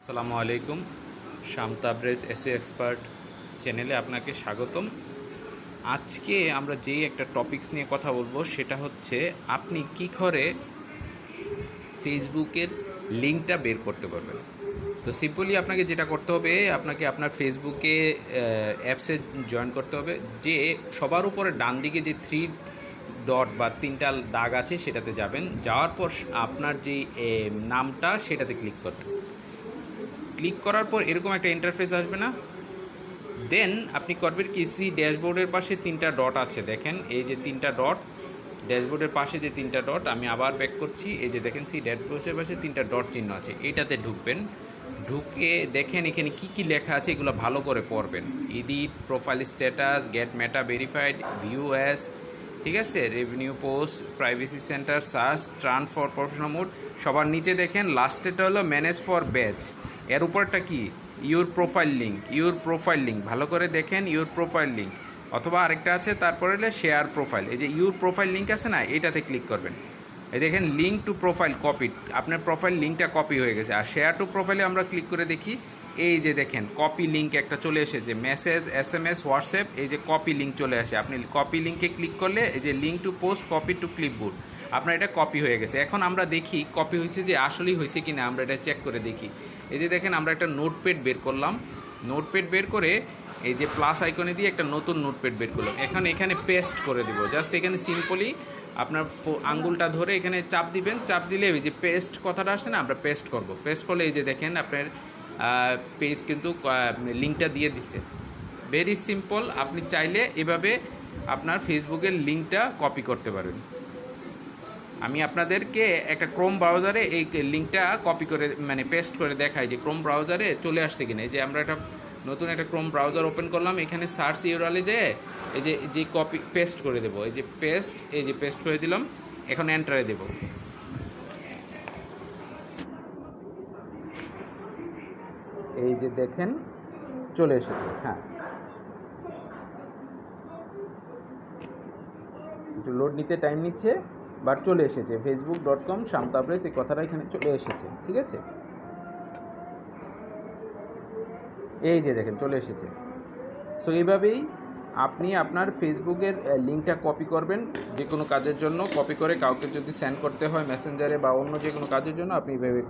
আসসালামু আলাইকুম। শামতাবরেজ SEO expert চ্যানেলে আপনাকে স্বাগতম। আজকে আমরা যেই একটা টপিকস নিয়ে কথা বলবো সেটা হচ্ছে আপনি কি করে ফেসবুকের লিঙ্কটা বের করতে পারবেন। তো সিম্পলি আপনাকে যেটা করতে হবে, আপনাকে আপনার ফেসবুকে অ্যাপসে জয়েন করতে হবে। যে সবার উপরে ডান দিকে যে থ্রি ডট বা তিনটা দাগ আছে সেটাতে যাবেন। যাওয়ার পর আপনার যে নামটা সেটাতে ক্লিক করবেন। ক্লিক করার পর এরকম একটা ইন্টারফেস আসবে না? দেন আপনি করবেন কি, সি ড্যাশবোর্ডের পাশে তিনটা ডট আছে, দেখেন এই যে তিনটা ডট, ড্যাশবোর্ডের পাশে যে তিনটা ডট, আমি আবার ব্যাক করছি, এই যে দেখেন সি ড্যাশবোর্ডের পাশে তিনটা ডট চিহ্ন আছে, এইটাতে ঢুকবেন। ঢুকে দেখেন এখানে কি কি লেখা আছে, এগুলো ভালো করে পড়বেন। Edit, profile status, get Meta verified, view as, ঠিক আছে, revenue post, privacy centre, search, transfer professional mode. সবার নিচে দেখেন লাস্টেরটা হলো ম্যানেজ ফর ব্যাচ, এর উপরটা কি your profile link. Your profile link ভালো করে দেখেন, ইউর প্রোফাইল লিঙ্ক, অথবা আরেকটা আছে তারপরে হলে শেয়ার প্রোফাইল। এই যে ইউর প্রোফাইল লিঙ্ক আছে না, এইটাতে ক্লিক করবেন। এই দেখেন লিঙ্ক টু প্রোফাইল কপি, আপনার প্রোফাইল লিঙ্কটা কপি হয়ে গেছে। আর শেয়ার টু প্রোফাইলে আমরা ক্লিক করে দেখি, এই যে দেখেন কপি লিঙ্ক একটা চলে এসেছে, মেসেজ, SMS, হোয়াটসঅ্যাপ, এই যে কপি লিঙ্ক চলে আসে। আপনি কপি লিঙ্কে ক্লিক করলে এই যে link to post, copy to clipboard, আপনার এটা কপি হয়ে গেছে। এখন আমরা দেখি কপি হয়েছে যে আসলেই হয়েছে কি না, আমরা এটা চেক করে দেখি। এই যে দেখেন আমরা একটা নোটপ্যাড বের করলাম, নোটপ্যাড বের করে এই যে প্লাস আইকনে দিয়ে একটা নতুন নোটপ্যাড বের করলাম। এখন এখানে পেস্ট করে দিব, জাস্ট এখানে সিম্পলি আপনার আঙ্গুলটা ধরে এখানে চাপ দিবেন, চাপ দিলে এই যে পেস্ট কথাটা আসে না, আমরা পেস্ট করব। পেস্ট করলে এই যে দেখেন আপনার পেজ কিন্তু লিঙ্কটা দিয়ে দিচ্ছে। ভেরি সিম্পল, আপনি চাইলে এভাবে আপনার ফেসবুকের লিঙ্কটা কপি করতে পারেন। আমি আপনাদেরকে একটা ক্রোম ব্রাউজারে এই লিঙ্কটা কপি করে মানে পেস্ট করে দেখাই যে ক্রোম ব্রাউজারে চলে আসছে কিনা। এই যে আমরা একটা নতুন একটা ক্রোম ব্রাউজার ওপেন করলাম, এখানে সার্চ ইউআরএলে যেয়ে এই যে কপি পেস্ট করে দেবো, এই যে পেস্ট করে দিলাম। এখন এন্টারে দেব। এই যে দেখেন চলে এসেছে। হ্যাঁ, একটু লোড নিতে টাইম নিচ্ছে, বাট চলে এসেছে। facebook.com শামতাবরেজ এই কথাটা এখানে চলে এসেছে, ঠিক আছে। এই যে দেখেন চলে এসেছে। সো এইভাবেই আপনি আপনার ফেসবুকের লিঙ্কটা কপি করবেন যে কোনো কাজের জন্য। কপি করে কাউকে যদি সেন্ড করতে হয় মেসেঞ্জারে বা অন্য যে কোনো কাজের জন্য, আপনি এইভাবে